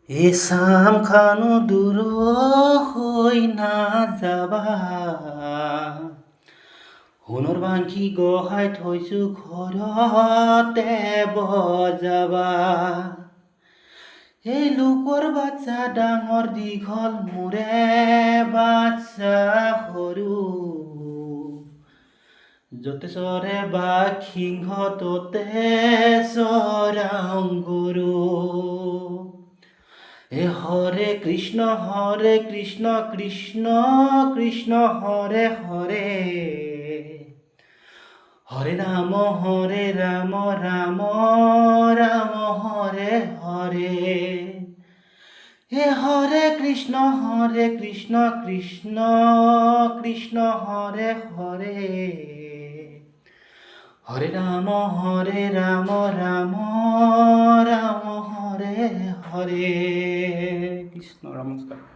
এচাম খানো দূৰ হৈ নাযাবা, সোণৰ বাংশী গহাই থৈছো ঘৰতে বজাবা। এই লোকৰ বাচ্চা ডাঙৰ দীঘল, মোৰে বাচ্চা সৰু। য'তে চৰে বাঘ সিংহ ততে চৰাও গৰু। হৰে কৃষ্ণ কৃষ্ণ কৃষ্ণ হৰে হৰে, হৰে ৰাম ৰাম ৰাম হৰে হৰে। হৰে কৃষ্ণ কৃষ্ণ কৃষ্ণ হৰে হৰে, হৰে ৰাম ৰাম ৰাম হৰে হৰে। কৃষ্ণ নমস্কাৰ।